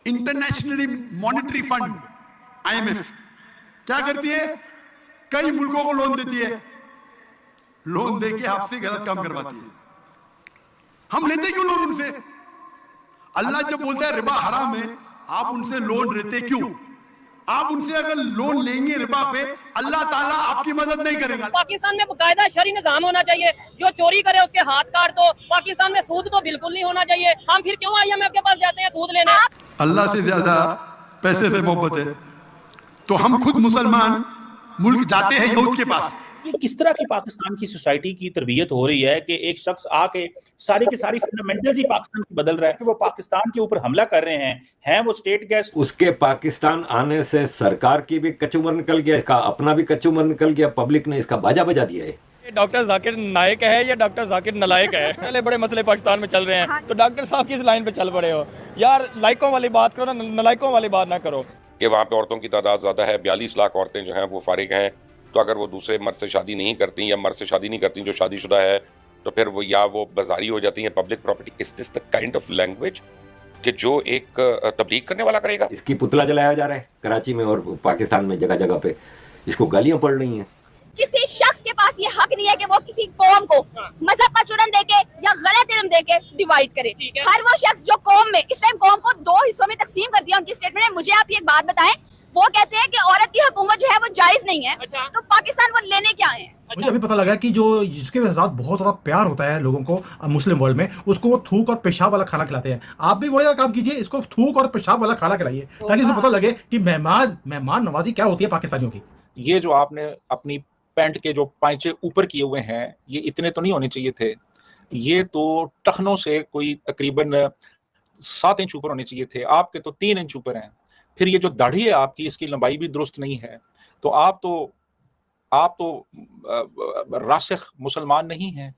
Internationally monetary fund IMF क्या करती है? कई मुल्कों को लोन देती है, लोन देके आपसे गलत काम करवाती है। हम लेते क्यों लोन उनसे? अल्लाह जब बोलता है रिबा हराम है, आप उनसे लोन लेते क्यों? आप उनसे अगर लोन लेंगे रिबा पे, अल्लाह ताला आपकी मदद नहीं करेगा। पाकिस्तान में बाकायदा शरी निजाम होना चाहिए, जो चोरी करे उसके हाथ काट दो। पाकिस्तान में सूद तो बिल्कुल नहीं होना चाहिए। हम फिर क्यों IMF के पास जाते हैं सूद लेने? अल्लाह से ज्यादा पैसे से मोहब्बत है, तो हम खुद मुसलमान मुल्क जाते हैं यहूद के पास। ये किस तरह की पाकिस्तान की सोसाइटी की तरबियत हो रही है कि एक शख्स आके सारी की सारी फंडामेंटल्स ही पाकिस्तान की बदल रहा है कि वो पाकिस्तान के ऊपर हमला कर रहे हैं वो स्टेट गेस्ट। उसके पाकिस्तान आने से सरकार की भी कचूमर निकल गया, इसका अपना भी कचूमर निकल गया, पब्लिक ने इसका बाजा बजा दिया है। डॉक्टर जाकिर नायक है या डॉक्टर जाकिर नलायक है? पहले बड़े मसले पाकिस्तान में चल रहे हैं, तो डॉक्टर साहब किस लाइन पे चल पड़े हो यार? लायकों वाली बात करो ना, नलायकों वाली बात ना करो। कि वहाँ पे औरतों की तादाद ज़्यादा है, 42 लाख औरतें जो हैं वो फारिग हैं, तो अगर वो दूसरे मर्द से शादी नहीं करती या मर्द से शादी नहीं करती जो शादीशुदा है, तो फिर वो या वो बाजारी हो जाती हैं, public property. Is this the kind of language कि जो एक तबलीग करने वाला करेगा? इसकी पुतला जलाया जा रहा है कराची में और पाकिस्तान में जगह जगह पे, इसको गालियां पड़ रही हैं। किसी शख्स के पास ये हक नहीं है कि वो किसी कौम को मजहब का चुनन देके या गलत इल्म देके डिवाइड करे। हर वो शख्स जो कौम में इस टाइम कौम को 2 हिस्सों में तकसीम कर दिया उनकी स्टेटमेंट है। मुझे आप ये एक बात बताएं, वो कहते हैं कि औरत की हुकूमत जो है वो जायज नहीं है। तो पाकिस्तान वो लेने क्या है? मुझे अभी पता लगा कि जो जिसके साथ बहुत ज्यादा प्यार होता है लोगों को मुस्लिम वर्ल्ड में, उसको वो थूक और पेशाब वाला खाना खिलाते हैं। आप भी वही काम कीजिए, इसको थूक और पेशाब वाला खाना खिलाइए ताकि इसको पता लगे कि मेहमान नवाजी क्या होती है पाकिस्तानियों की। ये जो आपने अपनी पैंट के जो पांचे ऊपर किए हुए हैं, ये इतने तो नहीं होने चाहिए थे, ये तो टखनों से कोई तकरीबन 7 इंच ऊपर होने चाहिए थे, आपके तो 3 इंच ऊपर हैं। फिर ये जो दाढ़ी है आपकी, इसकी लंबाई भी दुरुस्त नहीं है, तो आप तो रासिख मुसलमान नहीं हैं।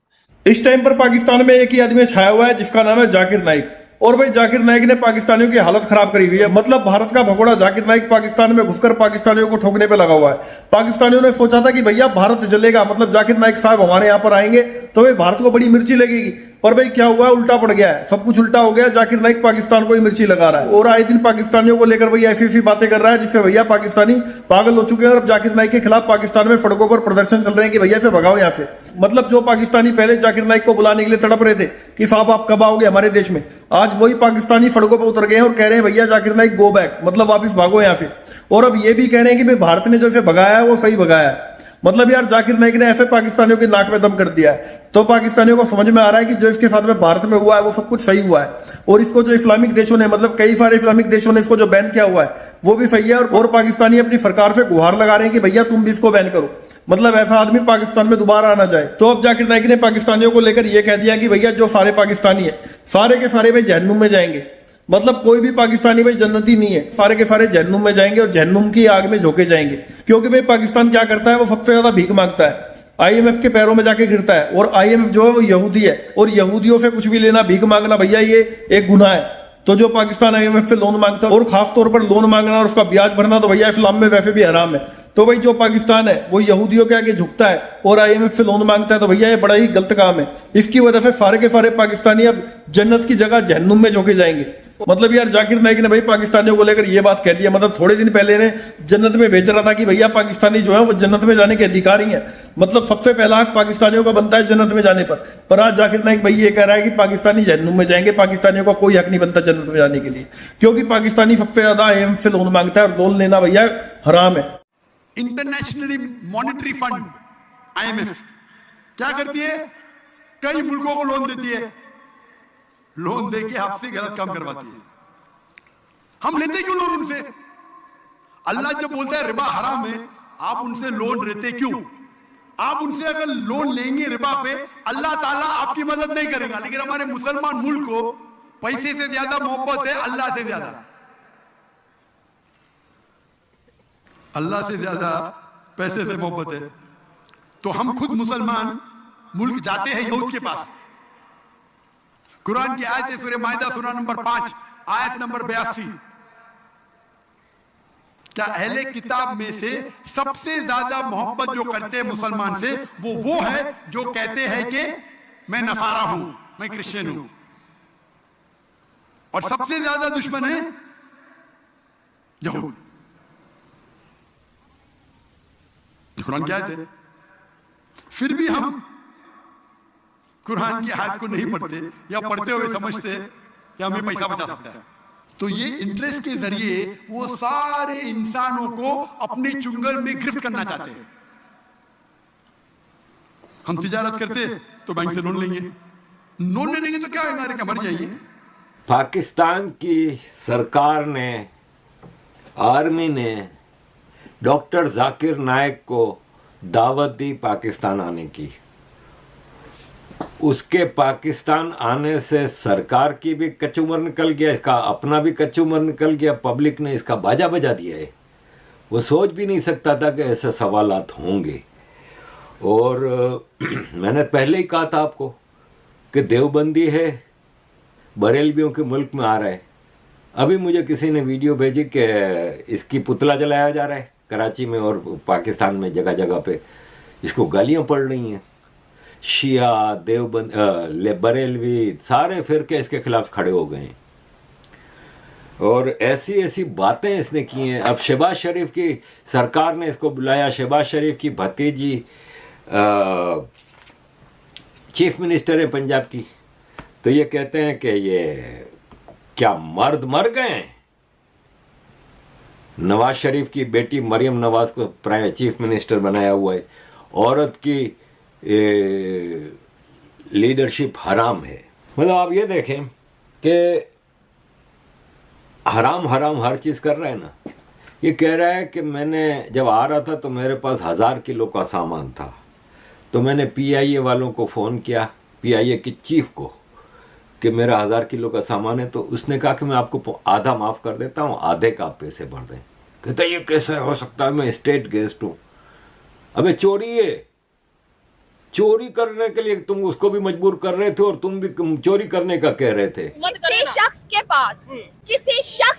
इस टाइम पर पाकिस्तान में एक ही आदमी छाया हुआ है जिसका नाम है जाकिर नाइक, और भाई जाकिर नाइक ने पाकिस्तानियों की हालत खराब करी हुई है। मतलब भारत का भगोड़ा जाकिर नाइक पाकिस्तान में घुसकर पाकिस्तानियों को ठोकने पे लगा हुआ है। पाकिस्तानियों ने सोचा था कि भैया भारत जलेगा, मतलब जाकिर नाइक साहब हमारे यहाँ पर आएंगे तो भाई भारत को बड़ी मिर्ची लगेगी, पर भाई क्या हुआ, उल्टा पड़ गया है, सब कुछ उल्टा हो गया। जाकिर नाइक पाकिस्तान को ही मिर्ची लगा रहा है और आए दिन पाकिस्तानियों को लेकर भैया ऐसी ऐसी बातें कर रहा है जिससे भैया पाकिस्तानी पागल हो चुके हैं। और अब जाकिर नाइक के खिलाफ पाकिस्तान में सड़कों पर प्रदर्शन चल रहे हैं कि भैया से भगाओ यहाँ से। मतलब जो पाकिस्तानी पहले जाकिर नाइक को बुलाने के लिए तड़प रहे थे कि साहब आप कब आओगे हमारे देश में, आज वही पाकिस्तानी सड़कों पर उतर गए हैं और कह रहे हैं भैया जाकिर नाइक गो बैक, मतलब वापिस भागो यहाँ से। और अब ये भी कह रहे हैं कि भाई भारत ने जो इसे भगाया है वो सही भगाया है। मतलब यार जाकिर नाइक ने ऐसे पाकिस्तानियों की नाक में दम कर दिया है, तो पाकिस्तानियों को समझ में आ रहा है कि जो इसके साथ में भारत में हुआ है वो सब कुछ सही हुआ है। और इसको जो इस्लामिक देशों ने, मतलब कई सारे इस्लामिक देशों ने इसको जो बैन किया हुआ है वो भी सही है। और पाकिस्तानी अपनी सरकार से गुहार लगा रहे हैं कि भैया तुम भी इसको बैन करो, मतलब ऐसा आदमी पाकिस्तान में दोबारा आना चाहे। तो अब जाकिर नाइक ने पाकिस्तानियों को लेकर यह कह दिया कि भैया जो सारे पाकिस्तानी है सारे के सारे भाई जहन्नुम में जाएंगे, मतलब कोई भी पाकिस्तानी भाई जन्नती नहीं है, सारे के सारे जहन्नुम में जाएंगे और जहन्नुम की आग में झोंके जाएंगे। क्योंकि भाई पाकिस्तान क्या करता है, वो सबसे ज्यादा भीख मांगता है, IMF के पैरों में जाके गिरता है। और IMF जो है वो यहूदी है और यहूदियों से कुछ भी लेना, भीख मांगना भैया ये एक गुनाह है। तो जो पाकिस्तान IMF से लोन मांगता है और खास तौर पर लोन मांगना और उसका ब्याज भरना तो भैया इस्लाम में वैसे भी हराम है। तो भाई जो पाकिस्तान है वो यहूदियों के आगे झुकता है और IMF से लोन मांगता है, तो भैया ये बड़ा ही गलत काम है। इसकी वजह से सारे के सारे पाकिस्तानी अब जन्नत की जगह जहन्नुम में झोंके जाएंगे। मतलब यार जाकिर नाइक ने भाई पाकिस्तानियों को लेकर ये बात कह दी है। मतलब थोड़े दिन पहले ने जन्नत में भेज रहा था कि भैया पाकिस्तानी जो है वो जन्नत में जाने के अधिकारी हैं, मतलब सबसे पहला हक पाकिस्तानियों का बनता है जन्नत में जाने पर आज जाकिर नाइक भाई ये कह रहा है कि पाकिस्तानी जहन्नुम में जाएंगे, पाकिस्तानियों का कोई हक नहीं बनता जन्नत में जाने के लिए, क्योंकि पाकिस्तानी सबसे ज्यादा IMF से लोन मांगता है और लोन लेना भैया हराम है। इंटरनेशनली मॉनेटरी फंड IMF क्या करती है? कई मुल्कों को लोन देती है, लोन देके आपसे गलत काम करवाती है। हम लेते क्यों लोन उनसे? अल्लाह जब बोलता है रिबा हराम है, आप उनसे लोन लेते क्यों? आप उनसे अगर लोन लेंगे रिबा पे, अल्लाह ताला आपकी मदद नहीं करेगा। लेकिन हमारे मुसलमान मुल्क को पैसे से ज्यादा मोहब्बत है अल्लाह से ज्यादा, अल्लाह से ज्यादा पैसे से मोहब्बत है। तो हम खुद मुसलमान मुल्क जाते हैं यहूद के पास। कुरान की आयत है सूरह माइदा सूरह नंबर 5 आयत नंबर 82। क्या अहले किताब में से सबसे ज्यादा मोहब्बत जो करते हैं मुसलमान से वो है जो कहते हैं कि मैं नसारा हूं, मैं क्रिश्चियन हूं, और सबसे ज्यादा दुश्मन है यहूद। कुरान क्या थे? फिर भी हम कुरान की आयत को नहीं पढ़ते या पढ़ते हुए समझते कि हमें पैसा बचा सकता है। तो ये इंटरेस्ट के जरिए वो सारे इंसानों को अपने चुंगल में गिरफ्त करना चाहते हैं। हम तिजारत करते तो बैंक से लोन लेंगे, लोन ले लेंगे तो क्या होगा, क्या मर जाएंगे। पाकिस्तान की सरकार ने, आर्मी ने डॉक्टर जाकिर नाइक को दावत दी पाकिस्तान आने की। उसके पाकिस्तान आने से सरकार की भी कचूमर निकल गया, इसका अपना भी कचूमर निकल गया, पब्लिक ने इसका बाजा बजा दिया है। वो सोच भी नहीं सकता था कि ऐसे सवालात होंगे। और मैंने पहले ही कहा था आपको कि देवबंदी है, बरेलवियों के मुल्क में आ रहा है। अभी मुझे किसी ने वीडियो भेजी कि इसकी पुतला जलाया जा रहा है कराची में और पाकिस्तान में जगह जगह पे इसको गालियाँ पड़ रही हैं। शिया, देवबंद, बरेलवी, सारे फिरके इसके खिलाफ खड़े हो गए हैं और ऐसी ऐसी बातें इसने की हैं। अब शहबाज शरीफ की सरकार ने इसको बुलाया, शहबाज शरीफ की भतीजी चीफ मिनिस्टर है पंजाब की, तो ये कहते हैं कि ये क्या मर्द मर गए हैं। नवाज शरीफ की बेटी मरियम नवाज को प्राइम चीफ मिनिस्टर बनाया हुआ है। औरत की लीडरशिप हराम है। मतलब आप ये देखें कि हराम हराम हर चीज़ कर रहा है ना। ये कह रहा है कि मैंने जब आ रहा था तो मेरे पास 1000 किलो का सामान था, तो मैंने PIA वालों को फ़ोन किया, PIA की चीफ को, कि मेरा 1000 किलो का सामान है। तो उसने कहा कि मैं आपको आधा माफ़ कर देता हूँ, आधे का आप पैसे भर दें। कहता ये कैसे हो सकता है, मैं स्टेट गेस्ट हूँ। अबे चोरी है, चोरी करने के लिए तुम उसको भी मजबूर कर रहे थे और तुम भी चोरी करने का कह रहे थे। किसी शख्स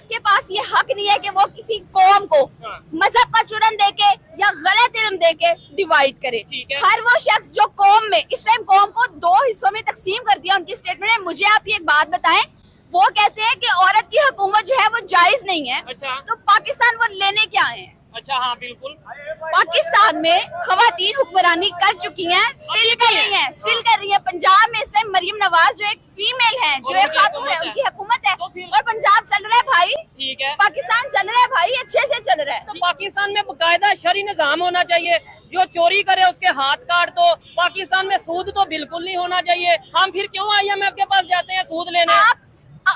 के पास ये हक नहीं है कि वो किसी कौम को मजहब का चुरन देके या गलत इल्म देके डिवाइड करे। हर वो शख्स जो कौम में इस टाइम कौम को 2 हिस्सों में तकसीम कर दिया उनकी स्टेटमेंट है। मुझे आप ये एक बात बताएं, वो कहते हैं कि औरत की हुकूमत जो है वो जायज नहीं है। अच्छा। तो पाकिस्तान वो लेने क्या आए हैं? अच्छा, हाँ बिल्कुल। पाकिस्तान में खवातीन हुक्मरानी कर चुकी हैं, स्टिल कर रही हैं। पंजाब में इस टाइम मरियम नवाज जो एक फीमेल है, जो एक खातून है, उनकी हुकूमत है और पंजाब चल रहा है भाई। ठीक है, पाकिस्तान चल रहा है भाई, अच्छे से चल रहा है। तो पाकिस्तान में बाकायदा शरई निज़ाम होना चाहिए। जो चोरी करे उसके हाथ काट दो। पाकिस्तान में सूद तो बिल्कुल नहीं होना चाहिए। हम फिर क्यों IMF के पास जाते हैं सूद लेने?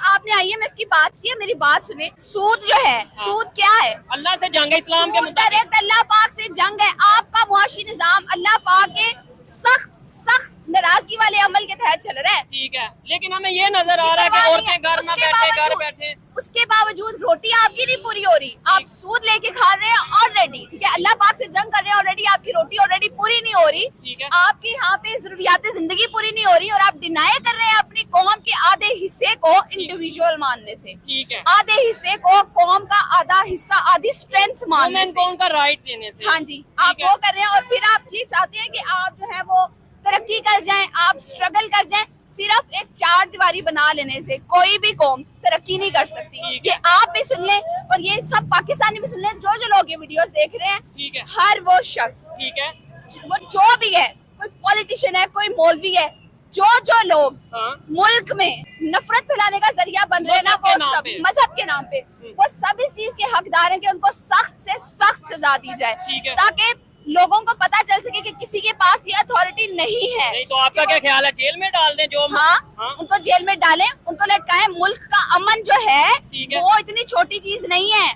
आपने IMF की बात की है, मेरी बात सुने। सूद जो है, सूद क्या है? अल्लाह से जंग है, इस्लाम के मुताबिक डायरेक्ट अल्लाह पाक से जंग है। आपका मुआशी निजाम अल्लाह पाक के सख्त नाराजगी वाले अमल के तहत चल रहा है। ठीक है, लेकिन हमें ये नजर आ रहा है कि औरतें घर में बैठे, उसके बावजूद रोटी आपकी नहीं पूरी हो रही। आप सूद लेके खा रहे हैं ऑलरेडी, ठीक है। अल्लाह पाक से जंग कर रहे हैं ऑलरेडी, आपकी रोटी ऑलरेडी पूरी नहीं हो रही। आपकी यहाँ पे जरूरियात जिंदगी पूरी नहीं हो रही और आप डिनाई कर रहे हैं अपनी कौम के आधे हिस्से को इंडिविजुअल मानने से। ठीक है, आधे हिस्से को कौम का आधा हिस्सा, आधी स्ट्रेंथ मानने से, कौम का राइट देने से। हाँ जी, आप वो कर रहे हैं और फिर आप ये चाहते हैं कि आप जो है वो तरक्की कर जाएं, आप स्ट्रगल कर जाएं। सिर्फ एक 4 दीवारी बना लेने से कोई भी कौम तरक्की नहीं कर सकती। ये आप भी सुन लें और ये सब पाकिस्तानी भी सुन लें, जो लोग ये वीडियोस देख रहे हैं। ठीक है, हर वो शख्स, ठीक है, वो जो भी है, कोई पॉलिटिशियन है, कोई मौलवी है, जो लोग मुल्क में नफरत फैलाने का जरिया बन रहे हैं ना, वो सब मजहब के नाम पे, वो सब इस चीज के हकदार हैं कि उनको सख्त से सख्त सजा दी जाए, ताकि लोगों को पता चल सके कि किसी के पास ये अथॉरिटी नहीं है। नहीं तो आपका क्या ख्याल है, जेल में डाल दें जो? हाँ, उनको जेल में डालें, उनको लटकाएं। मुल्क का अमन जो है वो इतनी छोटी चीज नहीं है।